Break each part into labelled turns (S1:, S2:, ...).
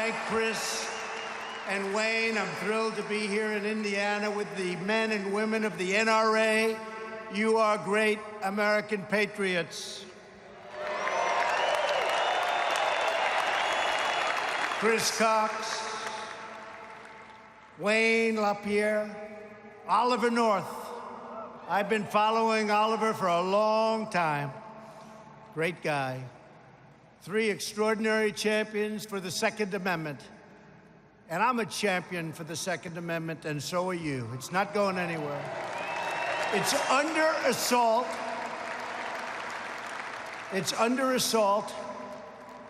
S1: Mike, Chris, and Wayne. I'm thrilled to be here in Indiana with the men and women of the NRA. You are great American patriots. Chris Cox, Wayne LaPierre, Oliver North. I've been following Oliver for a long time. Great guy. 3 extraordinary champions for the Second Amendment. And I'm a champion for the Second Amendment, and so are you. It's not going anywhere. It's under assault. It's under assault,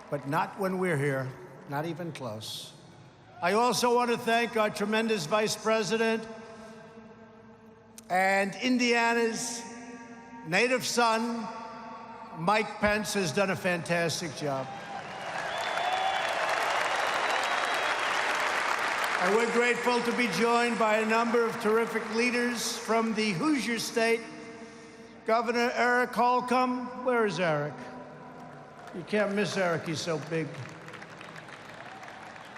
S1: but not when we're here, not even close. I also want to thank our tremendous Vice President and Indiana's native son, Mike Pence, has done a fantastic job. And we're grateful to be joined by a number of terrific leaders from the Hoosier State. Governor Eric Holcomb. Where is Eric? You can't miss Eric, he's so big.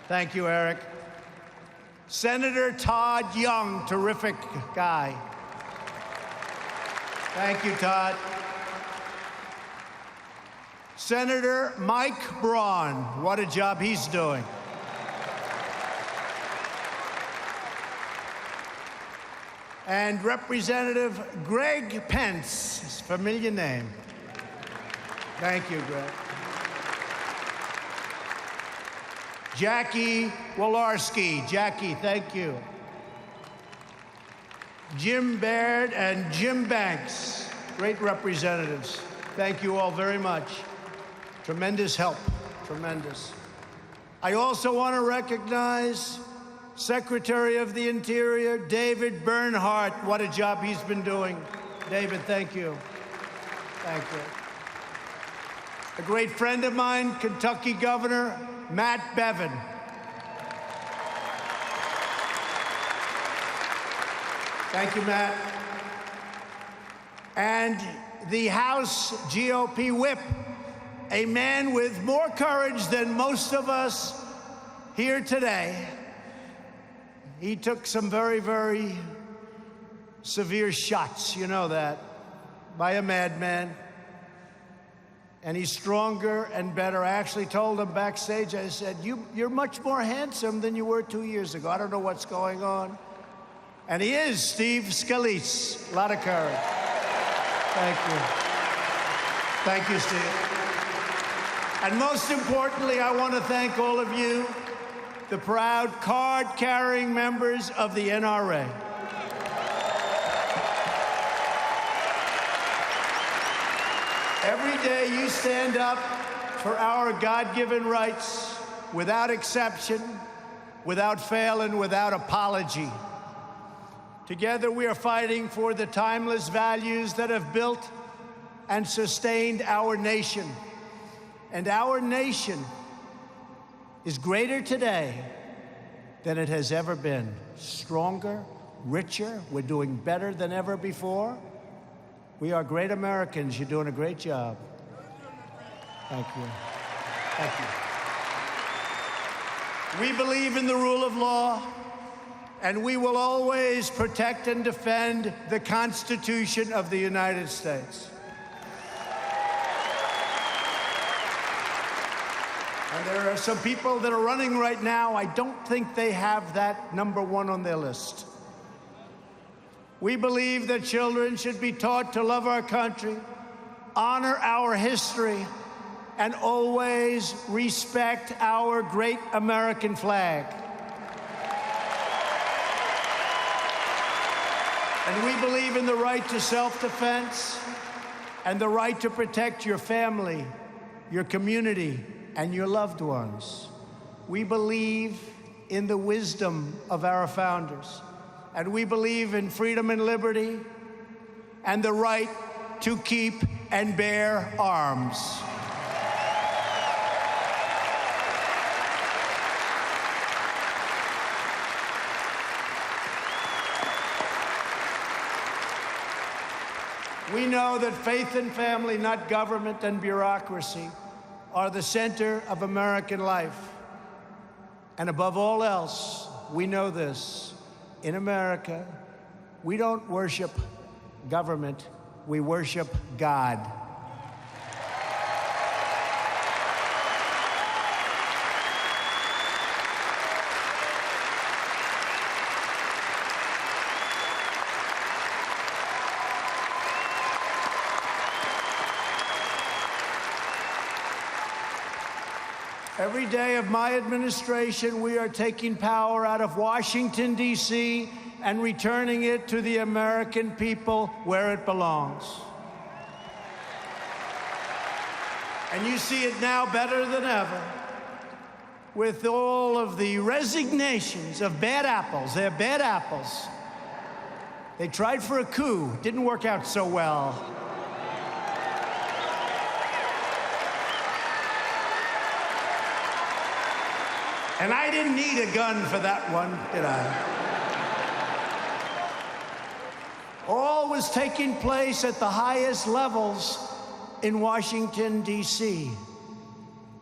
S1: Thank you, Eric. Senator Todd Young, terrific guy. Thank you, Todd. Senator Mike Braun, what a job he's doing. And Representative Greg Pence, his familiar name. Thank you, Greg. Jackie Walorski. Jackie, thank you. Jim Baird and Jim Banks, great representatives. Thank you all very much. Tremendous help, tremendous. I also want to recognize Secretary of the Interior, David Bernhardt. What a job he's been doing. David, thank you. Thank you. A great friend of mine, Kentucky Governor Matt Bevin. Thank you, Matt. And the House GOP whip, a man with more courage than most of us here today. He took some very, very severe shots, you know that, by a madman. And he's stronger and better. I actually told him backstage, I said, you're much more handsome than you were 2 years ago. I don't know what's going on. And he is, Steve Scalise. A lot of courage. Thank you. Thank you, Steve. And most importantly, I want to thank all of you, the proud card-carrying members of the NRA. Every day you stand up for our God-given rights without exception, without fail, and without apology. Together we are fighting for the timeless values that have built and sustained our nation. And our nation is greater today than it has ever been. Stronger, richer, we're doing better than ever before. We are great Americans. You're doing a great job. Thank you. Thank you. We believe in the rule of law, and we will always protect and defend the Constitution of the United States. And there are some people that are running right now. I don't think they have that #1 on their list. We believe that children should be taught to love our country, honor our history, and always respect our great American flag. And we believe in the right to self-defense and the right to protect your family, your community, and your loved ones. We believe in the wisdom of our founders. And we believe in freedom and liberty and the right to keep and bear arms. We know that faith and family, not government and bureaucracy, are the center of American life. And above all else, we know this. In America, we don't worship government, we worship God. Every day of my administration, we are taking power out of Washington, D.C., and returning it to the American people where it belongs. And you see it now better than ever with all of the resignations of bad apples. They're bad apples. They tried for a coup, didn't work out so well. And I didn't need a gun for that one, did I? All was taking place at the highest levels in Washington, D.C.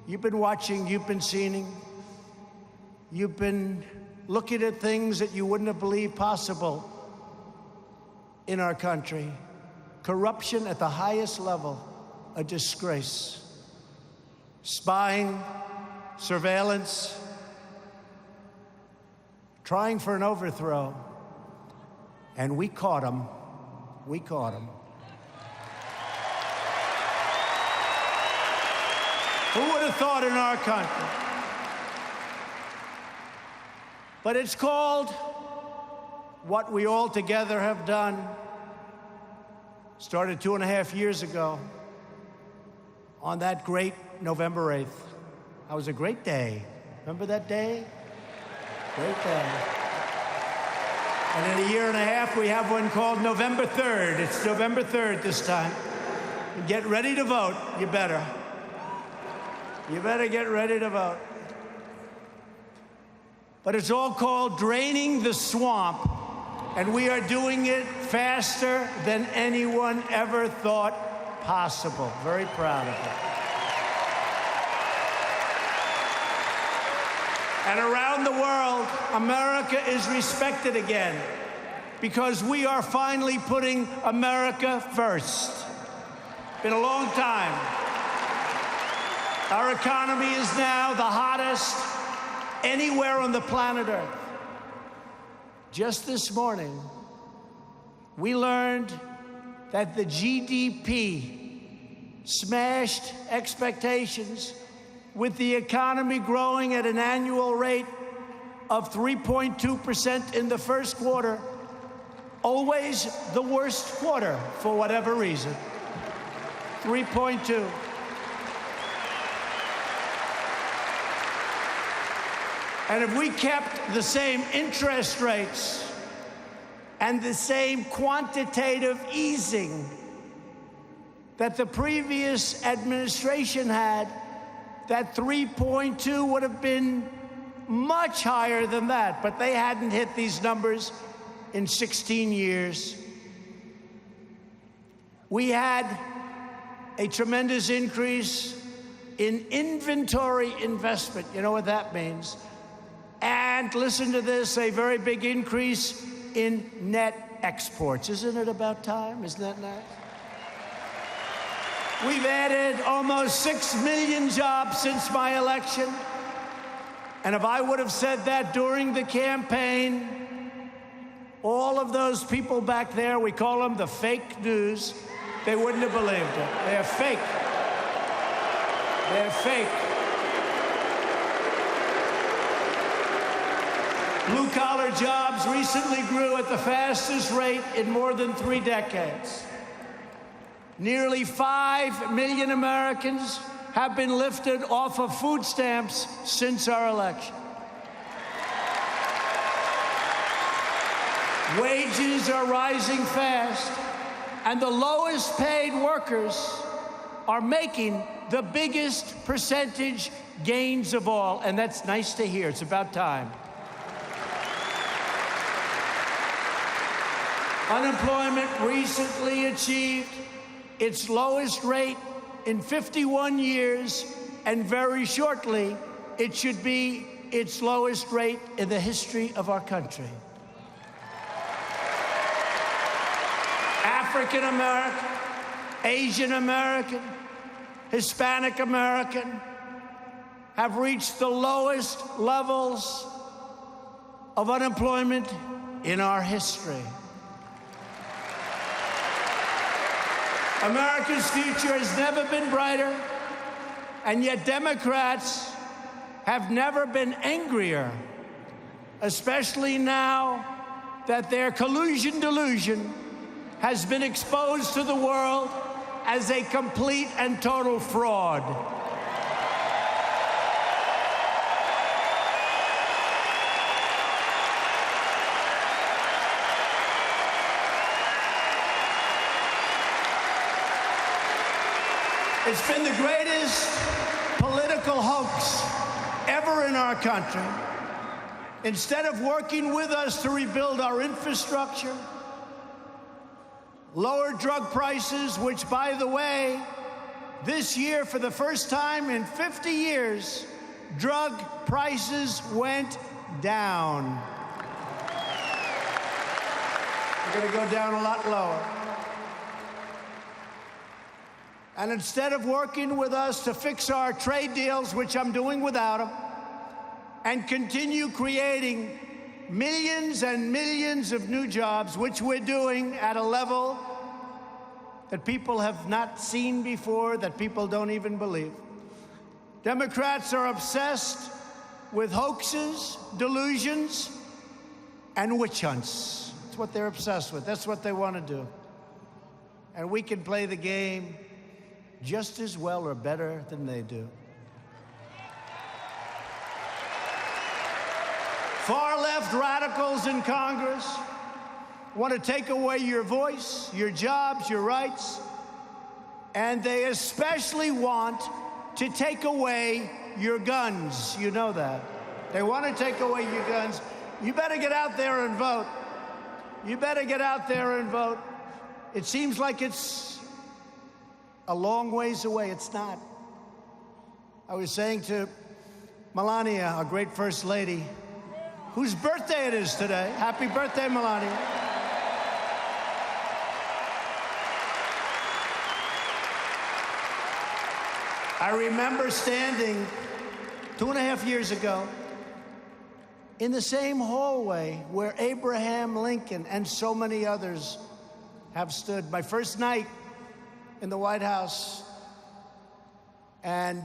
S1: You've been watching, you've been seeing, you've been looking at things that you wouldn't have believed possible in our country. Corruption at the highest level, a disgrace. Spying, surveillance, trying for an overthrow, and we caught him. We caught him. Who would have thought in our country? But it's called what we all together have done. Started 2.5 years ago on that great November 8th. That was a great day. Remember that day? Great day. And in 1.5 years, we have one called November 3rd. It's November 3rd this time. Get ready to vote. You better. You better get ready to vote. But it's all called draining the swamp, and we are doing it faster than anyone ever thought possible. Very proud of it. And around the world, America is respected again because we are finally putting America first. Been a long time. Our economy is now the hottest anywhere on the planet Earth. Just this morning, we learned that the GDP smashed expectations, with the economy growing at an annual rate of 3.2% in the first quarter, always the worst quarter for whatever reason. 3.2. And if we kept the same interest rates and the same quantitative easing that the previous administration had, that 3.2 would have been much higher than that, but they hadn't hit these numbers in 16 years. We had a tremendous increase in inventory investment. You know what that means? And listen to this, a very big increase in net exports. Isn't it about time? Isn't that nice? We've added almost 6 million jobs since my election. And if I would have said that during the campaign, all of those people back there, we call them the fake news, they wouldn't have believed it. They're fake. They're fake. Blue-collar jobs recently grew at the fastest rate in more than 3 decades. Nearly 5 million Americans have been lifted off of food stamps since our election. Wages are rising fast, and the lowest paid workers are making the biggest percentage gains of all, and that's nice to hear. It's about time. Unemployment recently achieved its lowest rate in 51 years, and very shortly, it should be its lowest rate in the history of our country. African American, Asian American, Hispanic American have reached the lowest levels of unemployment in our history. America's future has never been brighter, and yet Democrats have never been angrier, especially now that their collusion delusion has been exposed to the world as a complete and total fraud. It's been the greatest political hoax ever in our country. Instead of working with us to rebuild our infrastructure, lower drug prices, which, by the way, this year, for the first time in 50 years, drug prices went down. They're going to go down a lot lower. And instead of working with us to fix our trade deals, which I'm doing without them, and continue creating millions and millions of new jobs, which we're doing at a level that people have not seen before, that people don't even believe. Democrats are obsessed with hoaxes, delusions, and witch hunts. That's what they're obsessed with. That's what they want to do. And we can play the game just as well or better than they do. Far-left radicals in Congress want to take away your voice, your jobs, your rights, and they especially want to take away your guns. You know that. They want to take away your guns. You better get out there and vote. You better get out there and vote. It seems like it's a long ways away. It's not. I was saying to Melania, our great First Lady, whose birthday it is today. Happy birthday, Melania. I remember standing 2.5 years ago in the same hallway where Abraham Lincoln and so many others have stood. My first night in the White House. And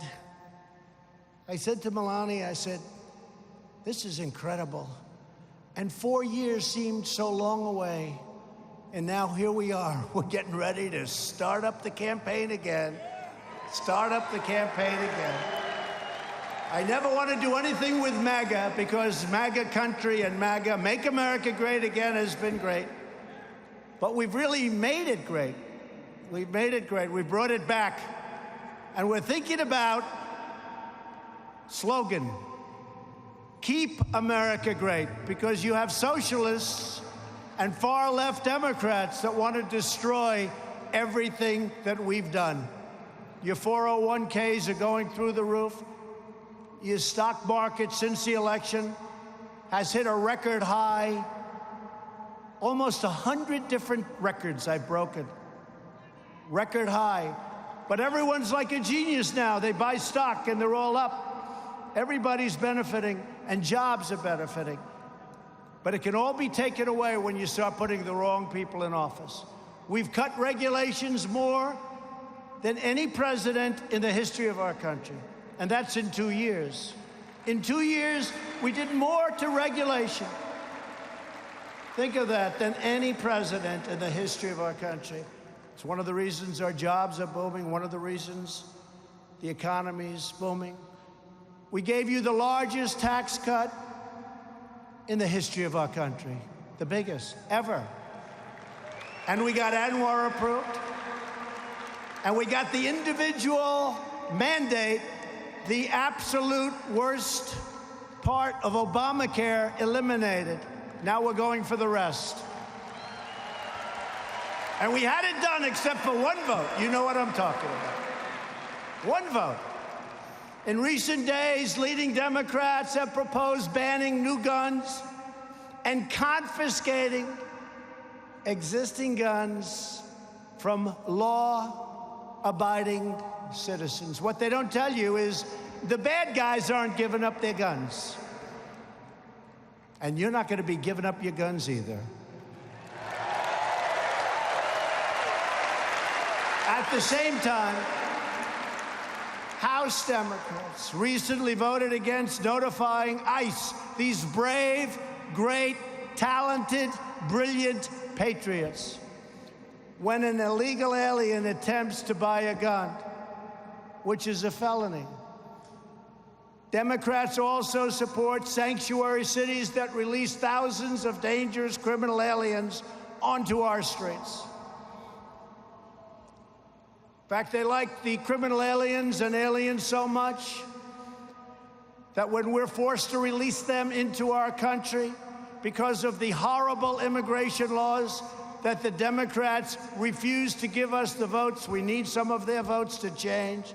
S1: I said to Melania, I said, this is incredible. And 4 years seemed so long away. And now here we are. We're getting ready to start up the campaign again. Start up the campaign again. I never want to do anything with MAGA because MAGA country and MAGA, Make America Great Again, has been great. But we've really made it great. We've made it great. We brought it back. And we're thinking about slogan, Keep America Great, because you have socialists and far-left Democrats that want to destroy everything that we've done. Your 401ks are going through the roof. Your stock market since the election has hit a record high. Almost 100 different records I've broken. Record high. But everyone's like a genius now. They buy stock and they're all up. Everybody's benefiting and jobs are benefiting. But it can all be taken away when you start putting the wrong people in office. We've cut regulations more than any president in the history of our country. And that's in 2 years. In 2 years, we did more to regulation. Think of that, than any president in the history of our country. It's one of the reasons our jobs are booming, one of the reasons the economy's booming. We gave you the largest tax cut in the history of our country, the biggest ever. And we got ANWR approved. And we got the individual mandate, the absolute worst part of Obamacare, eliminated. Now we're going for the rest. And we had it done except for one vote. You know what I'm talking about. One vote. In recent days, leading Democrats have proposed banning new guns and confiscating existing guns from law-abiding citizens. What they don't tell you is the bad guys aren't giving up their guns. And you're not going to be giving up your guns either. At the same time, House Democrats recently voted against notifying ICE, these brave, great, talented, brilliant patriots, when an illegal alien attempts to buy a gun, which is a felony. Democrats also support sanctuary cities that release thousands of dangerous criminal aliens onto our streets. In fact, they like the criminal aliens and aliens so much that when we're forced to release them into our country because of the horrible immigration laws that the Democrats refuse to give us the votes, we need some of their votes to change,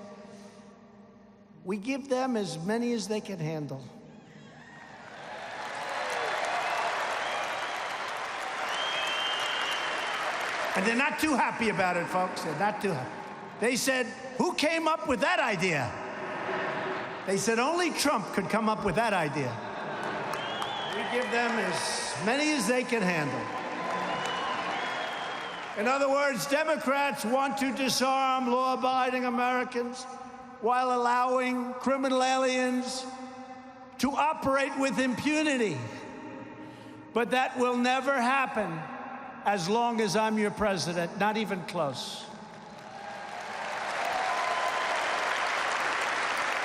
S1: we give them as many as they can handle. And they're not too happy about it, folks. They're not too happy. They said, who came up with that idea? They said only Trump could come up with that idea. We give them as many as they can handle. In other words, Democrats want to disarm law-abiding Americans while allowing criminal aliens to operate with impunity. But that will never happen as long as I'm your president, not even close.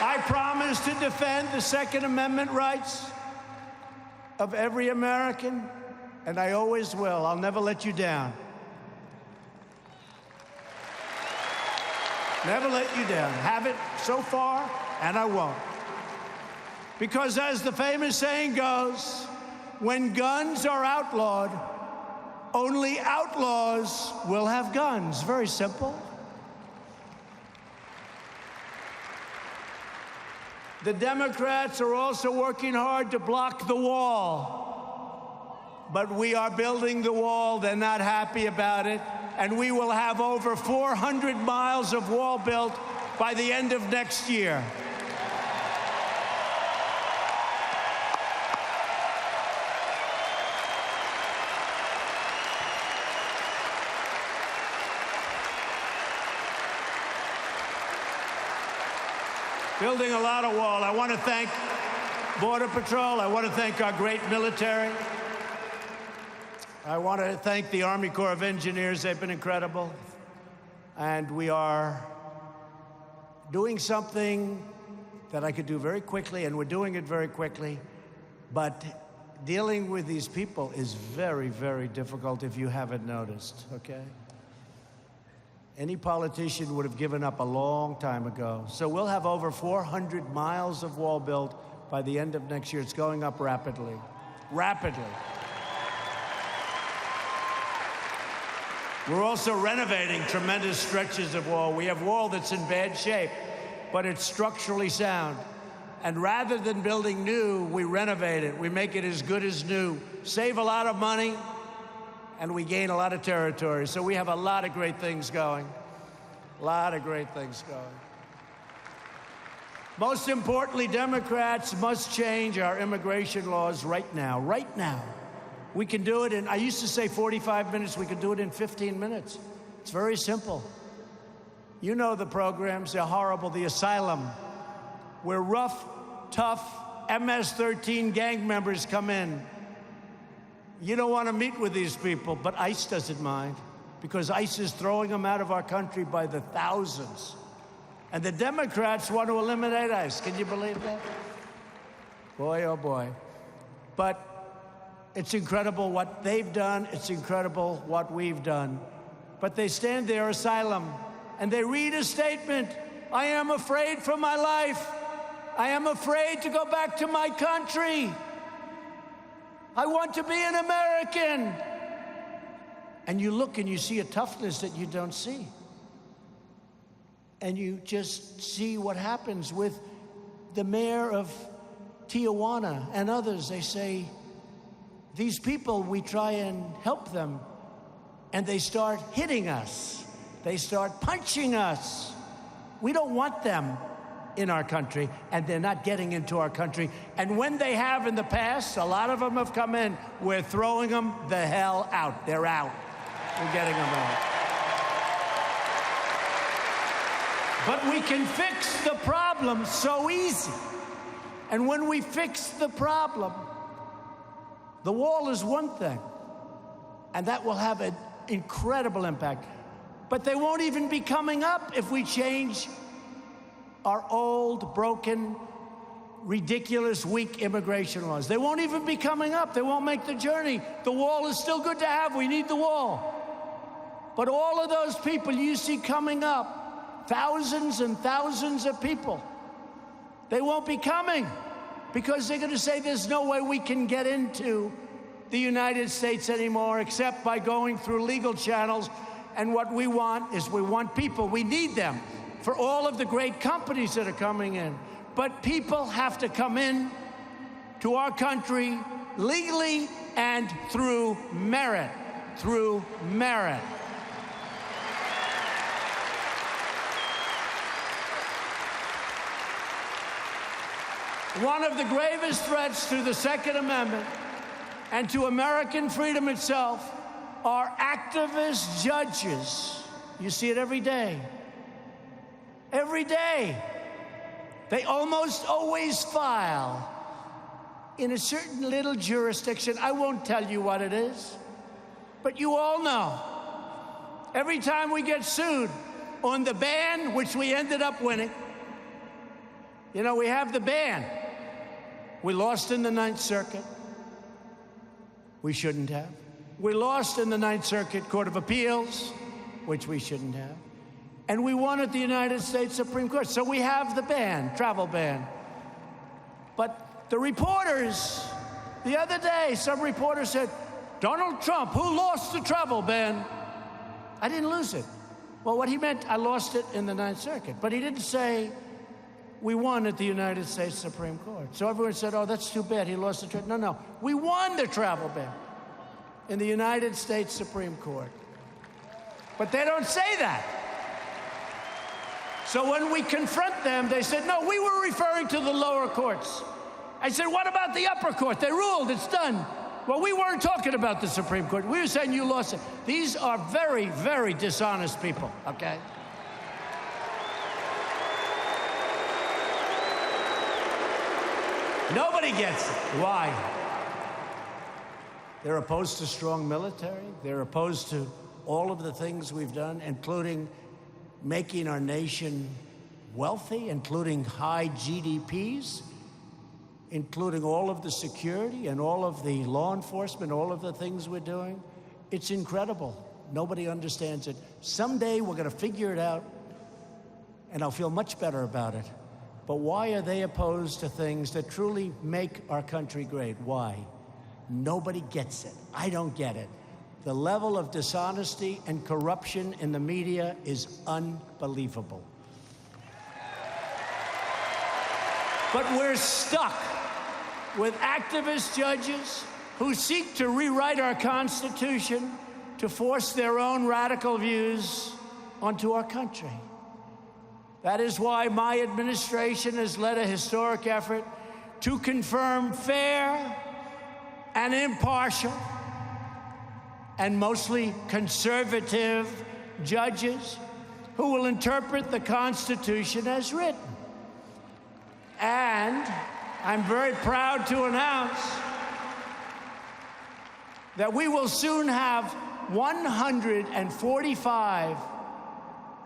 S1: I promise to defend the Second Amendment rights of every American, and I always will. I'll never let you down. Never let you down. Haven't so far, and I won't. Because as the famous saying goes, when guns are outlawed, only outlaws will have guns. Very simple. The Democrats are also working hard to block the wall. But we are building the wall. They're not happy about it. And we will have over 400 miles of wall built by the end of next year. Building a lot of wall. I want to thank Border Patrol. I want to thank our great military. I want to thank the Army Corps of Engineers. They've been incredible. And we are doing something that I could do very quickly, and we're doing it very quickly. But dealing with these people is very, very difficult if you haven't noticed, okay? Any politician would have given up a long time ago. So we'll have over 400 miles of wall built by the end of next year. It's going up rapidly. Rapidly. We're also renovating tremendous stretches of wall. We have wall that's in bad shape, but it's structurally sound. And rather than building new, we renovate it. We make it as good as new, save a lot of money, and we gain a lot of territory. So we have a lot of great things going. A lot of great things going. Most importantly, Democrats must change our immigration laws right now. Right now. We can do it in, I used to say 45 minutes. We can do it in 15 minutes. It's very simple. You know the programs. They're horrible. The asylum, where rough, tough MS-13 gang members come in. You don't want to meet with these people, but ICE doesn't mind, because ICE is throwing them out of our country by the thousands. And the Democrats want to eliminate ICE. Can you believe that? Boy, oh boy. But it's incredible what they've done. It's incredible what we've done. But they stand there, asylum, and they read a statement. I am afraid for my life. I am afraid to go back to my country. I want to be an American. And you look and you see a toughness that you don't see. And you just see what happens with the mayor of Tijuana and others. They say, these people, we try and help them, and they start hitting us. They start punching us. We don't want them in our country, and they're not getting into our country. And when they have in the past, a lot of them have come in, we're throwing them the hell out. They're out. We're getting them out. But we can fix the problem so easy. And when we fix the problem, the wall is one thing, and that will have an incredible impact. But they won't even be coming up if we change our old, broken, ridiculous, weak immigration laws. They won't even be coming up. They won't make the journey. The wall is still good to have. We need the wall. But all of those people you see coming up, thousands and thousands of people, they won't be coming because they're going to say there's no way we can get into the United States anymore except by going through legal channels. And what we want is we want people. We need them for all of the great companies that are coming in. But people have to come in to our country legally and through merit. Through merit. One of the gravest threats to the Second Amendment and to American freedom itself are activist judges. You see it every day. Every day. They almost always file in a certain little jurisdiction. I won't tell you what it is, but you all know. Every time we get sued on the ban, which we ended up winning, you know, we have the ban. We lost in the Ninth Circuit. We shouldn't have. We lost in the Ninth Circuit Court of Appeals, which we shouldn't have. And we won at the United States Supreme Court. So we have the ban, travel ban. But the reporters, the other day, some reporter said, Donald Trump, who lost the travel ban? I didn't lose it. Well, what he meant, I lost it in the Ninth Circuit. But he didn't say we won at the United States Supreme Court. So everyone said, oh, that's too bad, he lost the travel. No, no, we won the travel ban in the United States Supreme Court. But they don't say that. So when we confront them, they said, no, we were referring to the lower courts. I said, what about the upper court? They ruled, it's done. Well, we weren't talking about the Supreme Court. We were saying you lost it. These are very, very dishonest people, okay? Nobody gets it. Why? They're opposed to strong military. They're opposed to all of the things we've done, including making our nation wealthy, including high GDPs, including all of the security and all of the law enforcement, all of the things we're doing. It's incredible. Nobody understands it. Someday we're going to figure it out, and I'll feel much better about it. But why are they opposed to things that truly make our country great? Why? Nobody gets it. I don't get it. The level of dishonesty and corruption in the media is unbelievable. But we're stuck with activist judges who seek to rewrite our Constitution to force their own radical views onto our country. That is why my administration has led a historic effort to confirm fair and impartial and mostly conservative judges who will interpret the Constitution as written. And I'm very proud to announce that we will soon have 145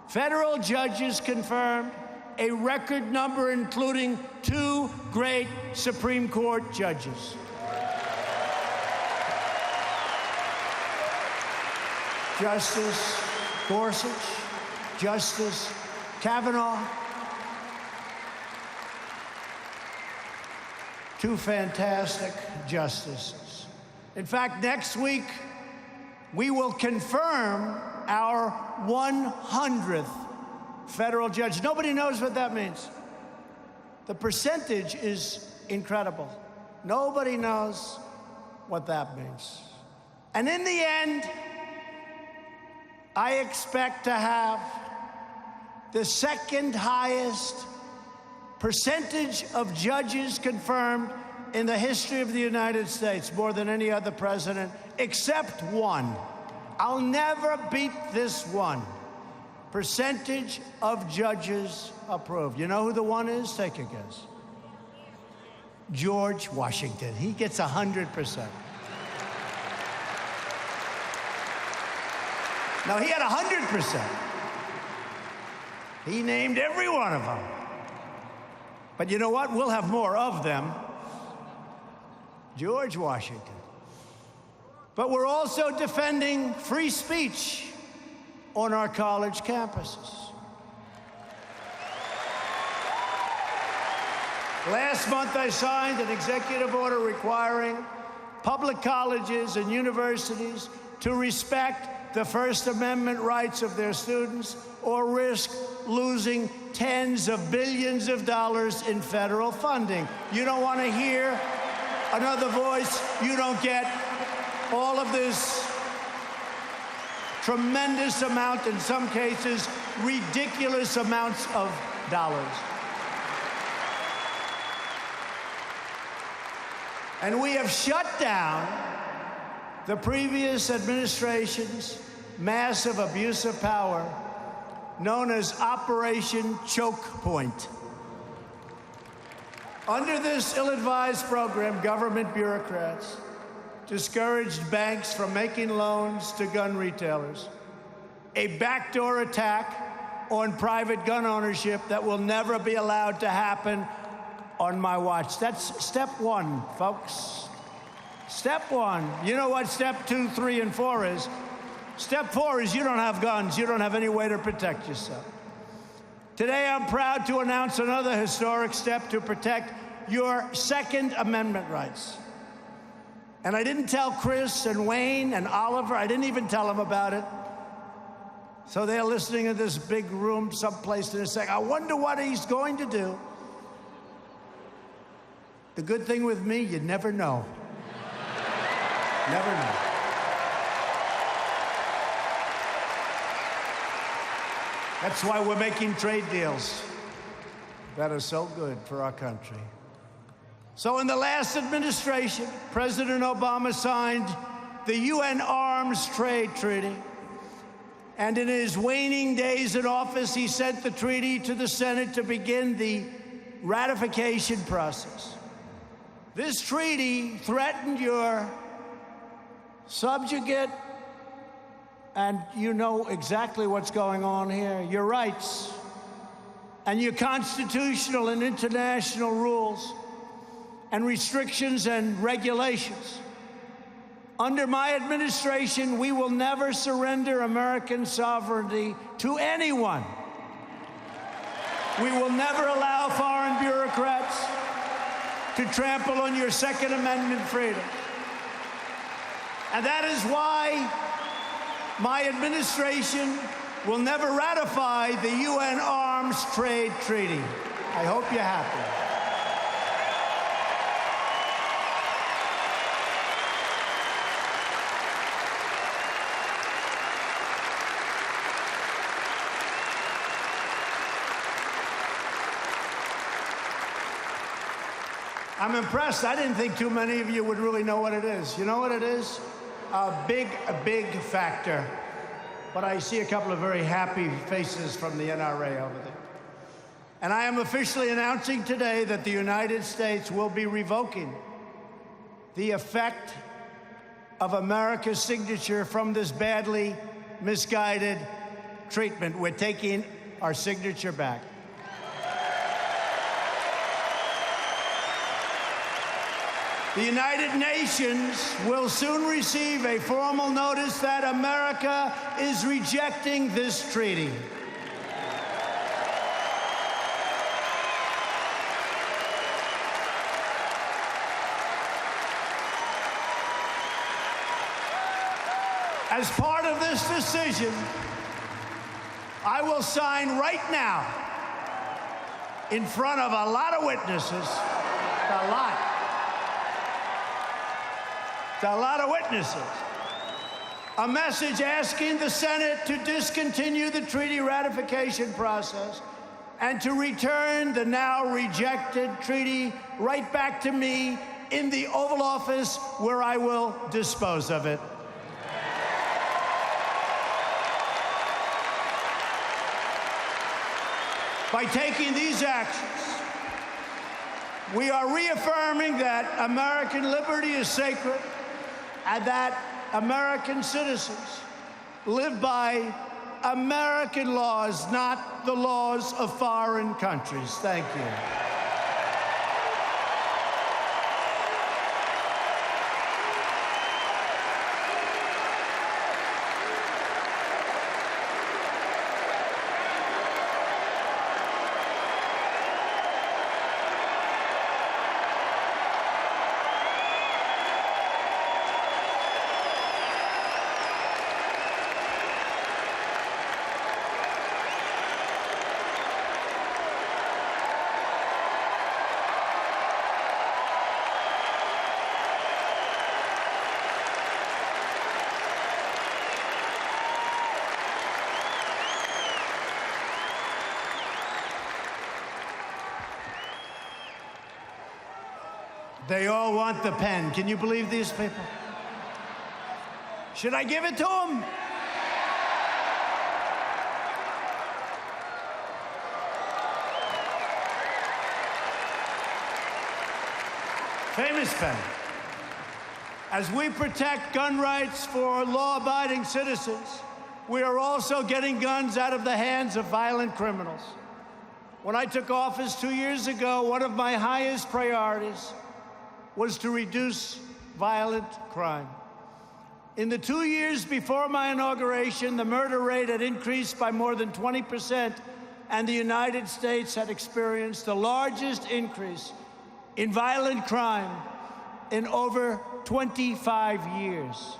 S1: federal judges confirmed, a record number including 2 great Supreme Court judges. Justice Gorsuch, Justice Kavanaugh, 2 fantastic justices. In fact, next week, we will confirm our 100th federal judge. Nobody knows what that means. The percentage is incredible. Nobody knows what that means. And in the end, I expect to have the second highest percentage of judges confirmed in the history of the United States, more than any other president, except one. I'll never beat this one. Percentage of judges approved. You know who the one is? Take a guess. George Washington. He gets 100%. Now, he had 100%. He named every one of them. But you know what? We'll have more of them. George Washington. But we're also defending free speech on our college campuses. Last month, I signed an executive order requiring public colleges and universities to respect the First Amendment rights of their students or risk losing tens of billions of dollars in federal funding. You don't want to hear another voice. You don't get all of this tremendous amount, in some cases, ridiculous amounts of dollars. And we have shut down the previous administration's massive abuse of power, known as Operation Choke Point. Under this ill-advised program, government bureaucrats discouraged banks from making loans to gun retailers, a backdoor attack on private gun ownership that will never be allowed to happen on my watch. That's step one, folks. Step one. You know what step 2, 3, and 4 is? Step 4 is you don't have guns. You don't have any way to protect yourself. Today, I'm proud to announce another historic step to protect your Second Amendment rights. And I didn't tell Chris and Wayne and Oliver, I didn't even tell them about it. So they're listening in this big room someplace in a second. I wonder what he's going to do. The good thing with me, you never know. Never know. That's why we're making trade deals that are so good for our country. So in the last administration, President Obama signed the UN Arms Trade Treaty. And in his waning days in office, he sent the treaty to the Senate to begin the ratification process. This treaty threatened your subjugate, and you know exactly what's going on here, your rights and your constitutional and international rules and restrictions and regulations. Under my administration, we will never surrender American sovereignty to anyone. We will never allow foreign bureaucrats to trample on your Second Amendment freedom. And that is why my administration will never ratify the UN Arms Trade Treaty. I hope you're happy. I'm impressed. I didn't think too many of you would really know what it is. You know what it is? A big factor. But I see a couple of very happy faces from the NRA over there. And I am officially announcing today that the United States will be revoking the effect of America's signature from this badly misguided treatment. We're taking our signature back. The United Nations will soon receive a formal notice that America is rejecting this treaty. As part of this decision, I will sign right now in front of a lot of witnesses, a lot of witnesses, a message asking the Senate to discontinue the treaty ratification process and to return the now rejected treaty right back to me in the Oval Office, where I will dispose of it. By taking these actions, we are reaffirming that American liberty is sacred and that American citizens live by American laws, not the laws of foreign countries. Thank you. They all want the pen. Can you believe these people? Should I give it to them? Famous pen. As we protect gun rights for law-abiding citizens, we are also getting guns out of the hands of violent criminals. When I took office 2 years ago, one of my highest priorities was to reduce violent crime. In the 2 years before my inauguration, the murder rate had increased by more than 20%, and the United States had experienced the largest increase in violent crime in over 25 years.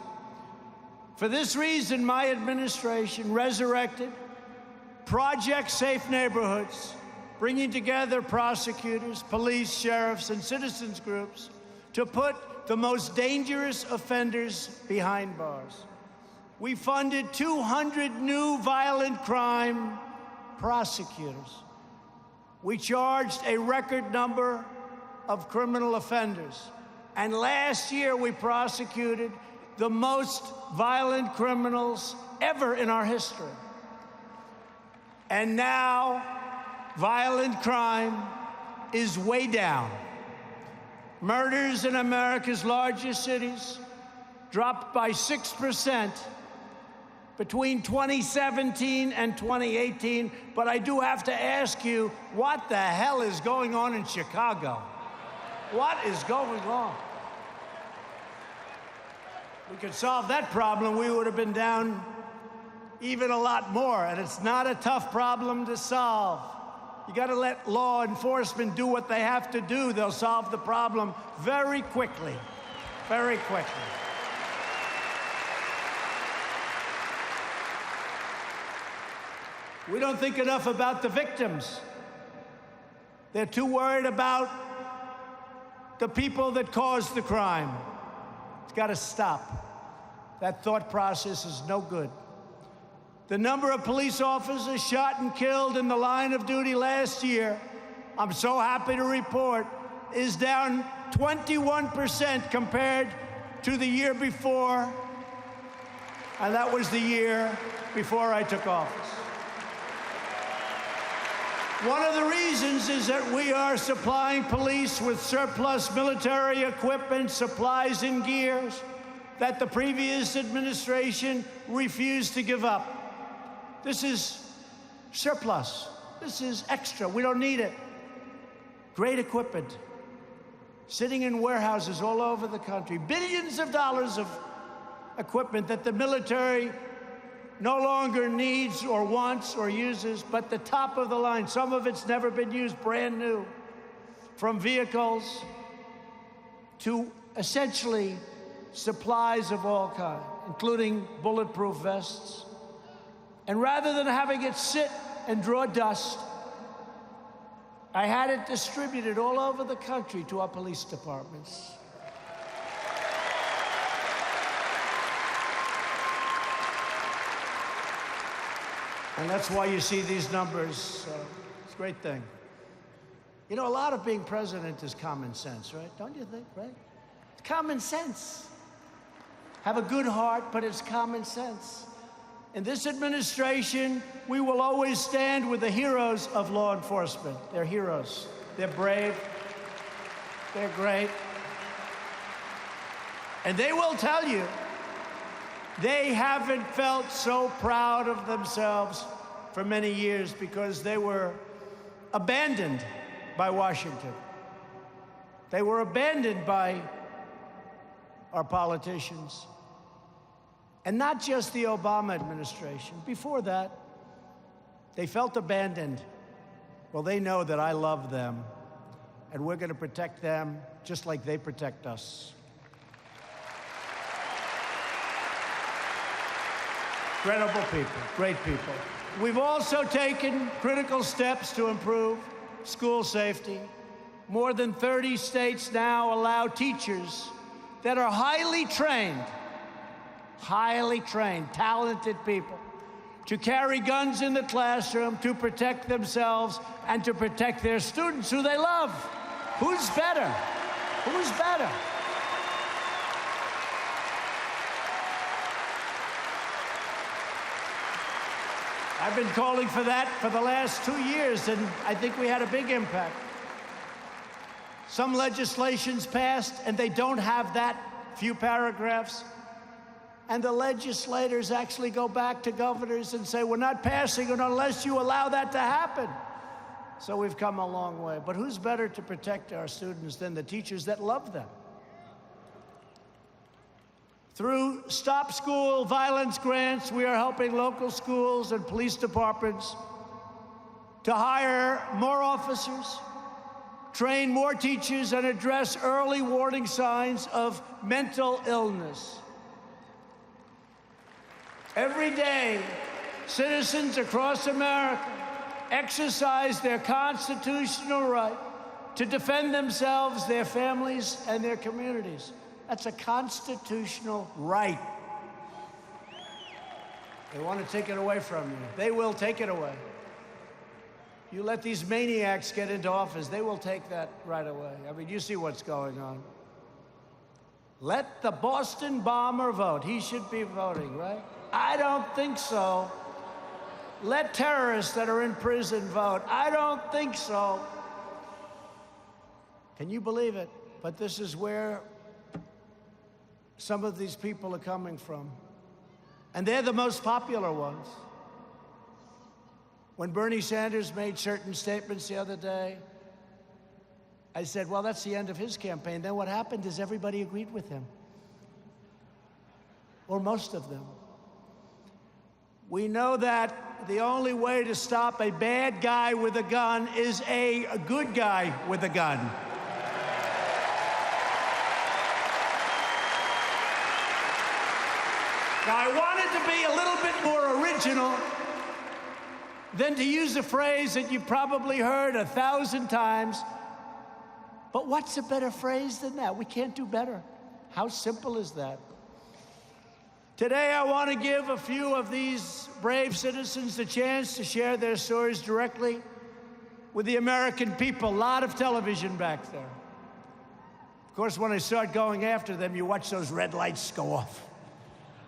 S1: For this reason, my administration resurrected Project Safe Neighborhoods, bringing together prosecutors, police, sheriffs, and citizens groups to put the most dangerous offenders behind bars. We funded 200 new violent crime prosecutors. We charged a record number of criminal offenders. And last year, we prosecuted the most violent criminals ever in our history. And now, violent crime is way down. Murders in America's largest cities dropped by 6% between 2017 and 2018. But I do have to ask you, what the hell is going on in Chicago? What is going on? We could solve that problem, we would have been down even a lot more. And it's not a tough problem to solve. You got to let law enforcement do what they have to do. They'll solve the problem very quickly, very quickly. We don't think enough about the victims. They're too worried about the people that caused the crime. It's got to stop. That thought process is no good. The number of police officers shot and killed in the line of duty last year, I'm so happy to report, is down 21% compared to the year before, and that was the year before I took office. One of the reasons is that we are supplying police with surplus military equipment, supplies, and gears that the previous administration refused to give up. This is surplus. This is extra. We don't need it. Great equipment sitting in warehouses all over the country. Billions of dollars of equipment that the military no longer needs or wants or uses, but the top of the line. Some of it's never been used, brand new. From vehicles to essentially supplies of all kinds, including bulletproof vests. And rather than having it sit and draw dust, I had it distributed all over the country to our police departments. And that's why you see these numbers. It's a great thing. You know, a lot of being president is common sense, right? Don't you think, right? It's common sense. Have a good heart, but it's common sense. In this administration, we will always stand with the heroes of law enforcement. They're heroes. They're brave. They're great. And they will tell you they haven't felt so proud of themselves for many years because they were abandoned by Washington. They were abandoned by our politicians. And not just the Obama administration. Before that, they felt abandoned. Well, they know that I love them, and we're going to protect them just like they protect us. Incredible people, great people. We've also taken critical steps to improve school safety. More than 30 states now allow teachers that are highly trained, talented people, to carry guns in the classroom to protect themselves and to protect their students who they love. Who's better? Who's better? I've been calling for that for the last 2 years, and I think we had a big impact. Some legislation's passed, and they don't have that few paragraphs. And the legislators actually go back to governors and say, we're not passing it unless you allow that to happen. So we've come a long way. But who's better to protect our students than the teachers that love them? Through Stop School Violence grants, we are helping local schools and police departments to hire more officers, train more teachers, and address early warning signs of mental illness. Every day, citizens across America exercise their constitutional right to defend themselves, their families, and their communities. That's a constitutional right. They want to take it away from you. They will take it away. You let these maniacs get into office, they will take that right away. I mean, you see what's going on. Let the Boston bomber vote. He should be voting, right? I don't think so. Let terrorists that are in prison vote. I don't think so. Can you believe it? But this is where some of these people are coming from. And they're the most popular ones. When Bernie Sanders made certain statements the other day, I said, well, that's the end of his campaign. Then what happened is everybody agreed with him. Or most of them. We know that the only way to stop a bad guy with a gun is a good guy with a gun. Now, I wanted to be a little bit more original than to use a phrase that you've probably heard 1,000 times. But what's a better phrase than that? We can't do better. How simple is that? Today, I want to give a few of these brave citizens the chance to share their stories directly with the American people. A lot of television back there. Of course, when I start going after them, you watch those red lights go off.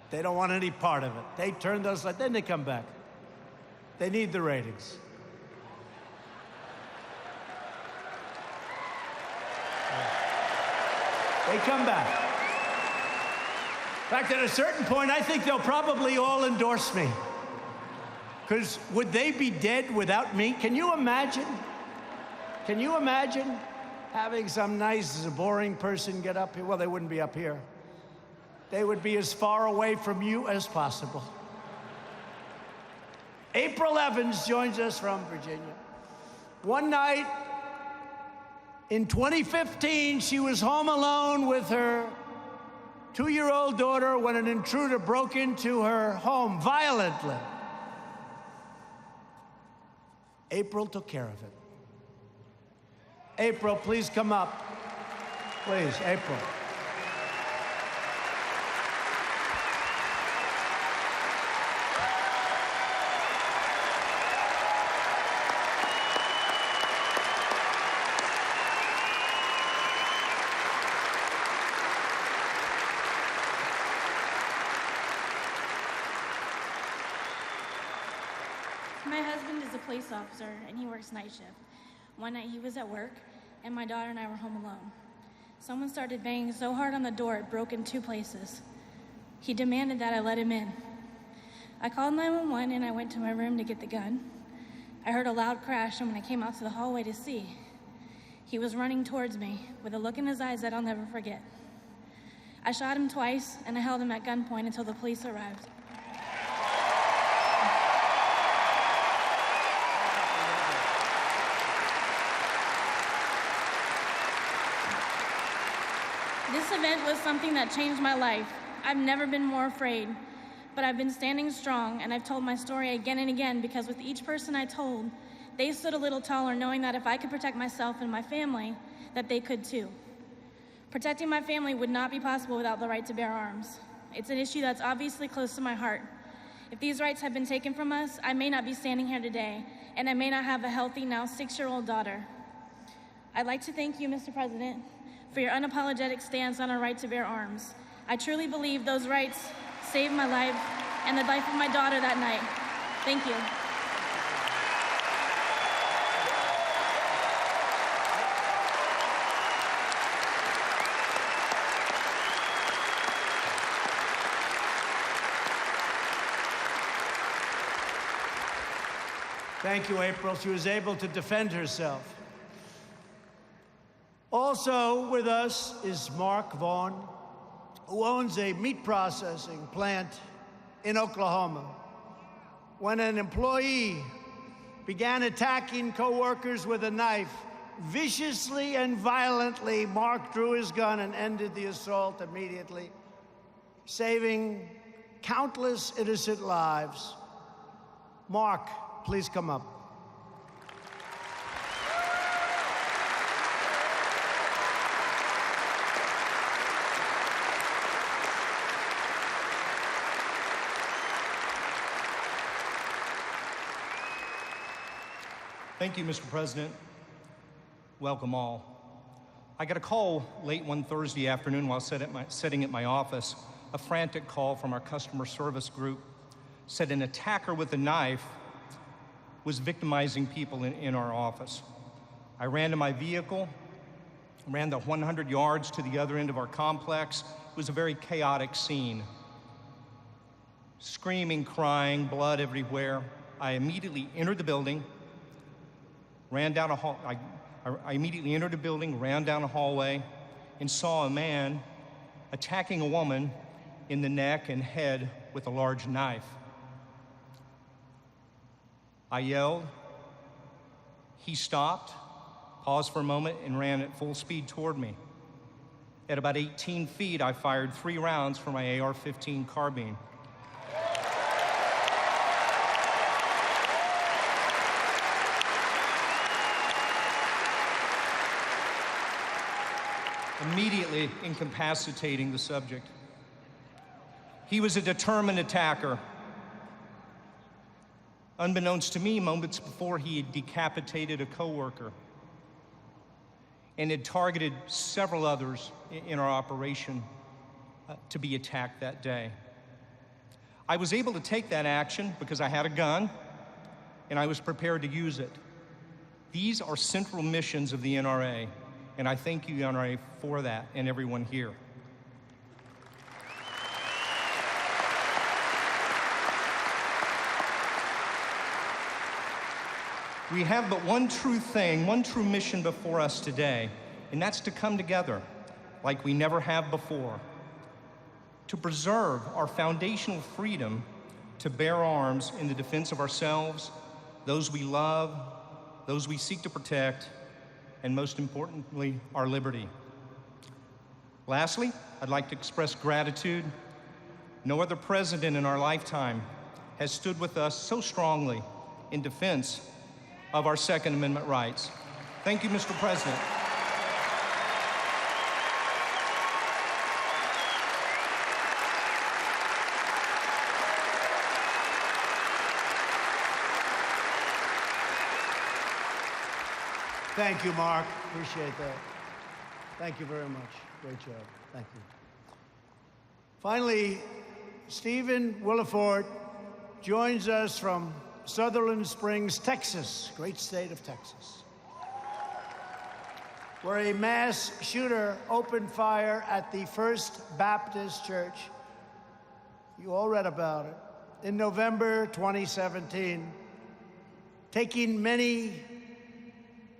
S1: They don't want any part of it. They turn those lights, then they come back. They need the ratings. They come back. In fact, at a certain point, I think they'll probably all endorse me. Because would they be dead without me? Can you imagine? Can you imagine having some nice, boring person get up here? Well, they wouldn't be up here. They would be as far away from you as possible. April Evans joins us from Virginia. One night in 2015, she was home alone with her 2-year-old daughter when an intruder broke into her home violently. April took care of it. April, please come up. Please, April.
S2: My husband is a police officer, and he works night shift. One night he was at work, and my daughter and I were home alone. Someone started banging so hard on the door it broke in 2 places. He demanded that I let him in. I called 911 and I went to my room to get the gun. I heard a loud crash, and when I came out to the hallway to see, he was running towards me with a look in his eyes that I'll never forget. I shot him twice, and I held him at gunpoint until the police arrived. This event was something that changed my life. I've never been more afraid, but I've been standing strong, and I've told my story again and again because with each person I told, they stood a little taller knowing that if I could protect myself and my family, that they could too. Protecting my family would not be possible without the right to bear arms. It's an issue that's obviously close to my heart. If these rights had been taken from us, I may not be standing here today, and I may not have a healthy, now 6-year-old daughter. I'd like to thank you, Mr. President, for your unapologetic stance on our right to bear arms. I truly believe those rights saved my life and the life of my daughter that night. Thank you.
S1: Thank you, April. She was able to defend herself. Also with us is Mark Vaughn, who owns a meat processing plant in Oklahoma. When an employee began attacking coworkers with a knife, viciously and violently, Mark drew his gun and ended the assault immediately, saving countless innocent lives. Mark, please come up.
S3: Thank you, Mr. President. Welcome all. I got a call late one Thursday afternoon while sitting at my office. A frantic call from our customer service group said an attacker with a knife was victimizing people in our office. I ran to my vehicle, ran the 100 yards to the other end of our complex. It was a very chaotic scene. Screaming, crying, blood everywhere. I immediately entered the building, ran down a hall. I immediately entered the building, ran down a hallway, and saw a man attacking a woman in the neck and head with a large knife. I yelled. He stopped, paused for a moment, and ran at full speed toward me. At about 18 feet, I fired 3 rounds from my AR-15 carbine. Immediately incapacitating the subject. He was a determined attacker. Unbeknownst to me, moments before, he had decapitated a coworker and had targeted several others in our operation to be attacked that day. I was able to take that action because I had a gun and I was prepared to use it. These are central missions of the NRA, and I thank you, NRA, for that, and everyone here. We have but one true thing, one true mission before us today, and that's to come together like we never have before, to preserve our foundational freedom to bear arms in the defense of ourselves, those we love, those we seek to protect, and most importantly, our liberty. Lastly, I'd like to express gratitude. No other president in our lifetime has stood with us so strongly in defense of our Second Amendment rights. Thank you, Mr. President.
S1: Thank you, Mark. Appreciate that. Thank you very much. Great job. Thank you. Finally, Stephen Williford joins us from Sutherland Springs, Texas, great state of Texas, where a mass shooter opened fire at the First Baptist Church. You all read about it. In November 2017, taking many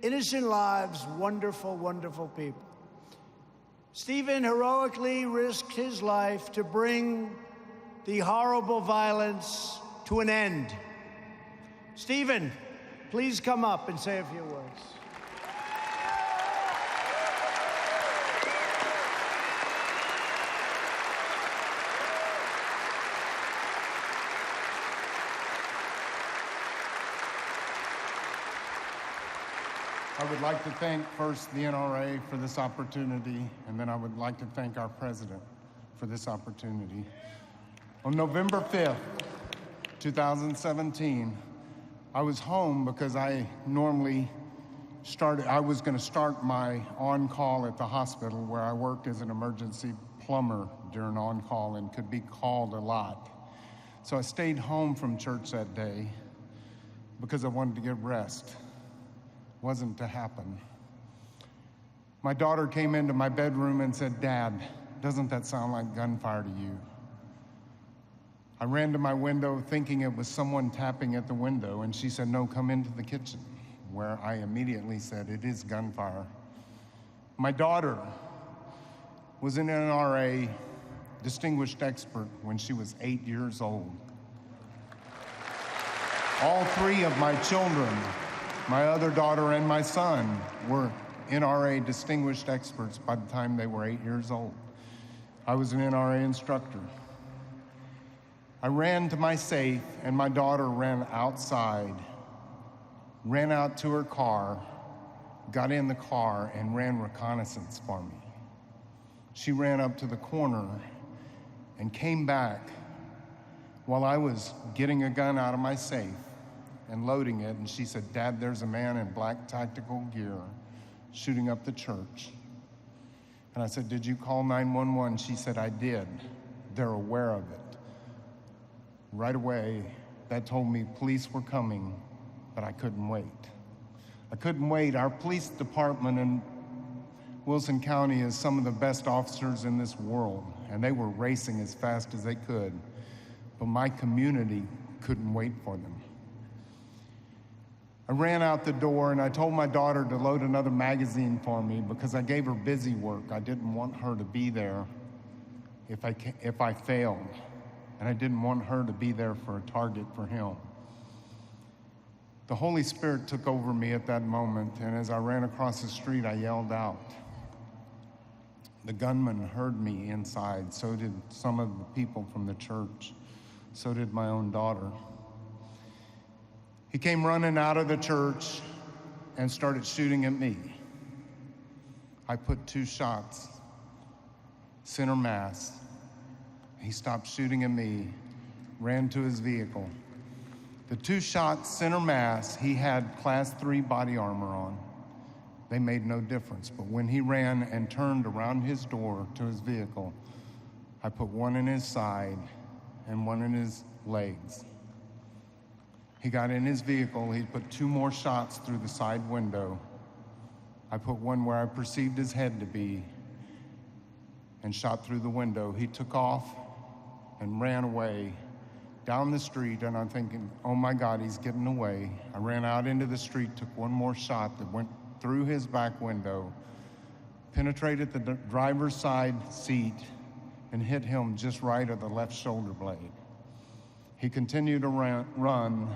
S1: innocent lives, wonderful, wonderful people. Stephen heroically risked his life to bring the horrible violence to an end. Stephen, please come up and say a few words.
S4: I would like to thank first the NRA for this opportunity, and then I would like to thank our president for this opportunity. On November 5th, 2017, I was home because I was going to start my on-call at the hospital where I worked as an emergency plumber during on-call and could be called a lot. So I stayed home from church that day because I wanted to get rest. Wasn't to happen. My daughter came into my bedroom and said, "Dad, doesn't that sound like gunfire to you?" I ran to my window thinking it was someone tapping at the window, and she said, "No, come into the kitchen," where I immediately said, "It is gunfire." My daughter was an NRA distinguished expert when she was 8 years old. All three of my children, my other daughter and my son, were NRA distinguished experts by the time they were 8 years old. I was an NRA instructor. I ran to my safe, and my daughter ran outside, ran out to her car, got in the car, and ran reconnaissance for me. She ran up to the corner and came back while I was getting a gun out of my safe and loading it, and she said, "Dad, there's a man in black tactical gear shooting up the church." And I said, "Did you call 911? She said, "I did. They're aware of it." Right away, that told me police were coming, but I couldn't wait. I couldn't wait. Our police department in Wilson County is some of the best officers in this world, and they were racing as fast as they could, but my community couldn't wait for them. I ran out the door and I told my daughter to load another magazine for me because I gave her busy work. I didn't want her to be there if I failed, and I didn't want her to be there for a target for him. The Holy Spirit took over me at that moment, and as I ran across the street, I yelled out. The gunman heard me inside, so did some of the people from the church, so did my own daughter. He came running out of the church and started shooting at me. I put 2 shots, center mass. He stopped shooting at me, ran to his vehicle. The 2 shots, center mass, he had Class 3 body armor on. They made no difference, but when he ran and turned around his door to his vehicle, I put 1 in his side and 1 in his legs. He got in his vehicle, he put 2 more shots through the side window. I put 1 where I perceived his head to be and shot through the window. He took off and ran away down the street, and I'm thinking, oh my God, he's getting away. I ran out into the street, took 1 more shot that went through his back window, penetrated the driver's side seat, and hit him just right at the left shoulder blade. He continued to run.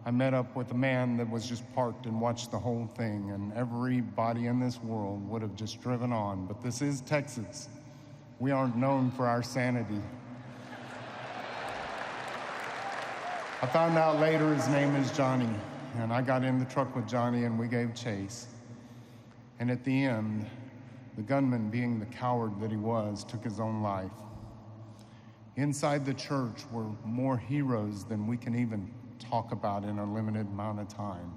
S4: I met up with a man that was just parked and watched the whole thing, and everybody in this world would have just driven on. But this is Texas. We aren't known for our sanity. I found out later his name is Johnny. and I got in the truck with Johnny and we gave chase. And at the end, the gunman, being the coward that he was, took his own life. Inside the church were more heroes than we can even talk about in a limited amount of time.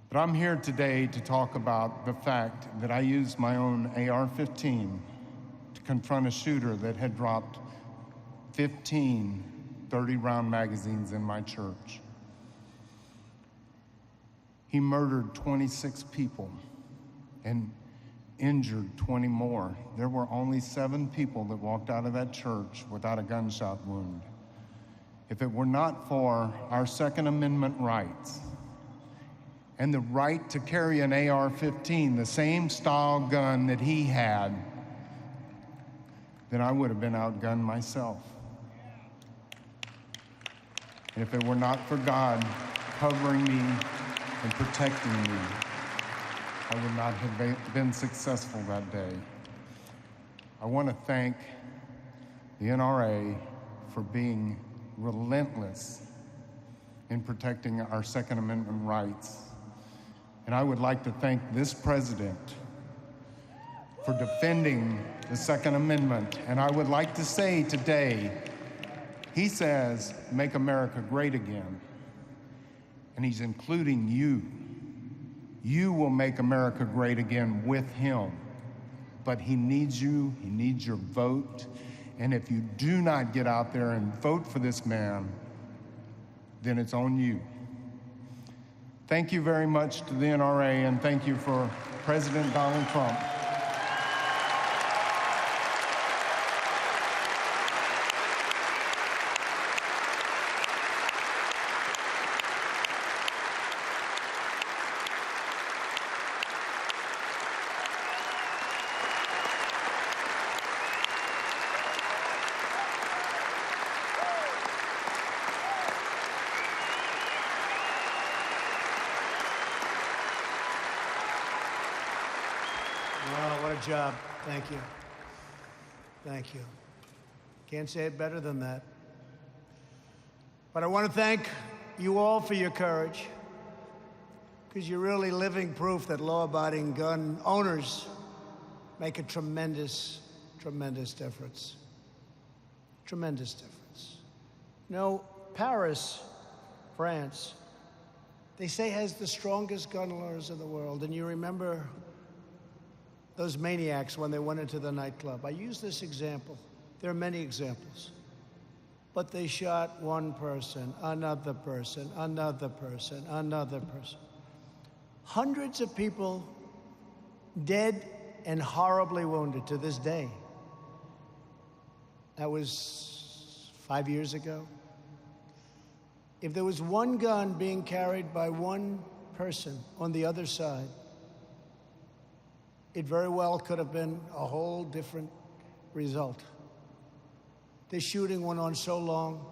S4: But I'm here today to talk about the fact that I used my own AR-15 to confront a shooter that had dropped 15 30-round magazines in my church. He murdered 26 people and injured 20 more. There were only 7 people that walked out of that church without a gunshot wound. If it were not for our Second Amendment rights and the right to carry an AR-15, the same style gun that he had, then I would have been outgunned myself. And if it were not for God covering me and protecting me, I would not have been successful that day. I want to thank the NRA for being relentless in protecting our Second Amendment rights. And I would like to thank this president for defending the Second Amendment. And I would like to say today, he says, make America great again. And he's including you. You will make America great again with him. But he needs you, he needs your vote. And if you do not get out there and vote for this man, then it's on you. Thank you very much to the NRA, and thank you for President Donald Trump.
S1: Well, what a job. Thank you. Thank you. Can't say it better than that. But I want to thank you all for your courage, because you're really living proof that law-abiding gun owners make a tremendous, tremendous difference. Tremendous difference. You know, Paris, France, they say has the strongest gun laws in the world. And you remember those maniacs when they went into the nightclub. I use this example. There are many examples. But they shot one person, another person, another person, another person. Hundreds of people dead and horribly wounded to this day. That was 5 years ago. If there was one gun being carried by one person on the other side, it very well could have been a whole different result. This shooting went on so long,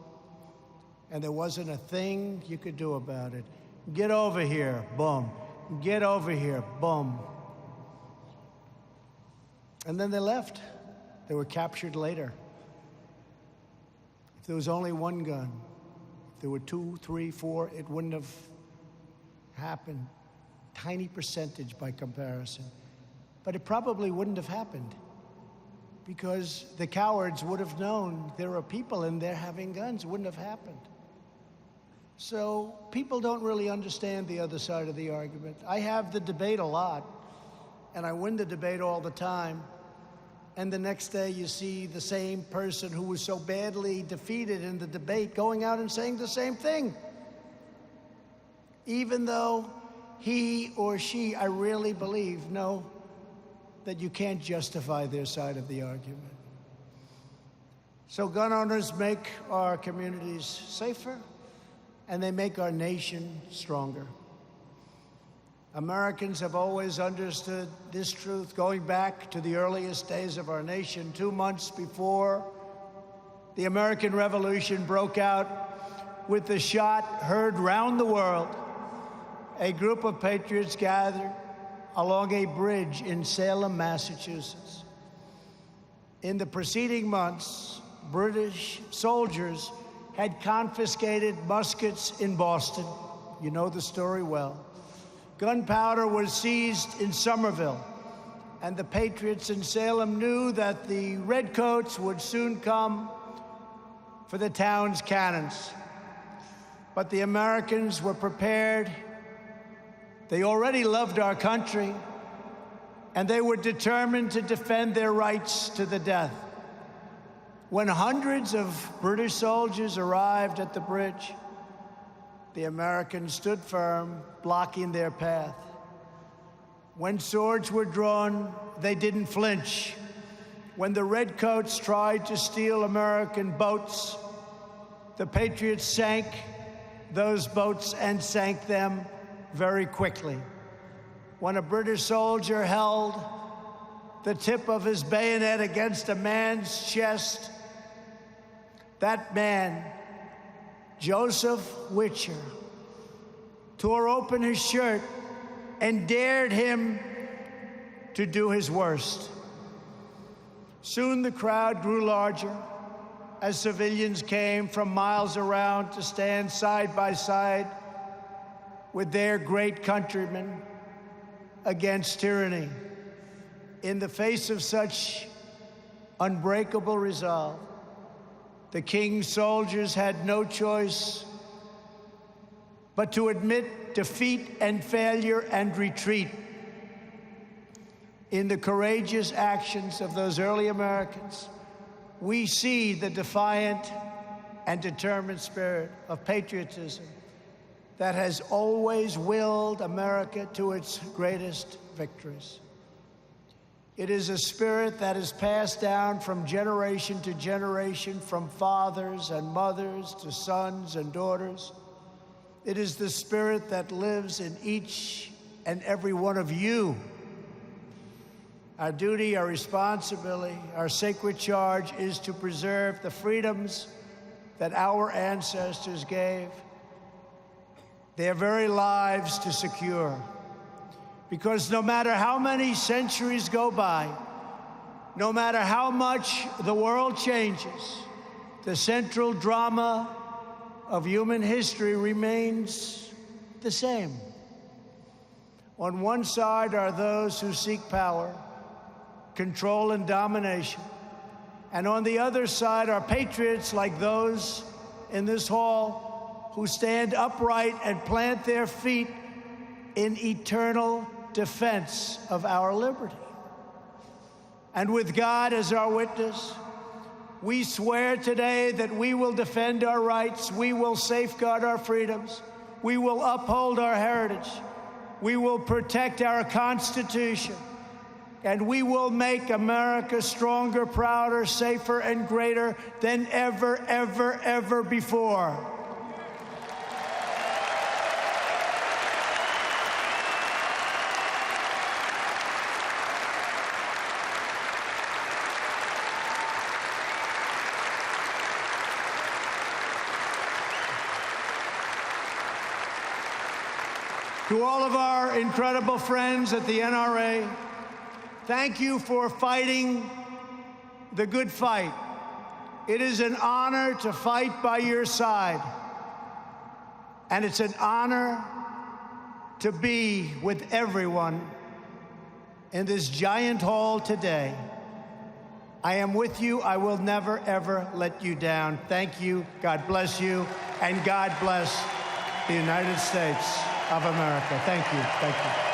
S1: and there wasn't a thing you could do about it. Get over here, boom. Get over here, boom. And then they left. They were captured later. If there was only one gun, if there were 2, 3, 4, it wouldn't have happened. Tiny percentage by comparison. But it probably wouldn't have happened, because the cowards would have known there are people in there having guns. It wouldn't have happened. So people don't really understand the other side of the argument. I have the debate a lot, and I win the debate all the time. And the next day you see the same person who was so badly defeated in the debate going out and saying the same thing. Even though he or she, I really believe, know that you can't justify their side of the argument. So gun owners make our communities safer, and they make our nation stronger. Americans have always understood this truth going back to the earliest days of our nation. 2 months before the American Revolution broke out, with the shot heard round the world, a group of patriots gathered along a bridge in Salem, Massachusetts. In the preceding months, British soldiers had confiscated muskets in Boston, You know the story well. Gunpowder was seized in Somerville, and the patriots in Salem knew that the redcoats would soon come for the town's cannons. But the Americans were prepared. They already loved our country, and they were determined to defend their rights to the death. When hundreds of British soldiers arrived at the bridge, the Americans stood firm, blocking their path. When swords were drawn, they didn't flinch. When the redcoats tried to steal American boats, the patriots sank those boats and sank them very quickly. When a British soldier held the tip of his bayonet against a man's chest, that man, Joseph Witcher, tore open his shirt and dared him to do his worst. Soon the crowd grew larger as civilians came from miles around to stand side by side with their great countrymen against tyranny. In the face of such unbreakable resolve, the king's soldiers had no choice but to admit defeat and failure and retreat. In the courageous actions of those early Americans, we see the defiant and determined spirit of patriotism that has always willed America to its greatest victories. It is a spirit that is passed down from generation to generation, from fathers and mothers to sons and daughters. It is the spirit that lives in each and every one of you. Our duty, our responsibility, our sacred charge is to preserve the freedoms that our ancestors gave their very lives to secure. Because no matter how many centuries go by, no matter how much the world changes, the central drama of human history remains the same. On one side are those who seek power, control, and domination. And on the other side are patriots like those in this hall who stand upright and plant their feet in eternal defense of our liberty. And with God as our witness, we swear today that we will defend our rights, we will safeguard our freedoms, we will uphold our heritage, we will protect our Constitution, and we will make America stronger, prouder, safer, and greater than ever, ever, ever before. To all of our incredible friends at the NRA, thank you for fighting the good fight. It is an honor to fight by your side, and it's an honor to be with everyone in this giant hall today. I am with you. I will never, ever let you down. Thank you. God bless you, and God bless the United States of America. Thank you. Thank you.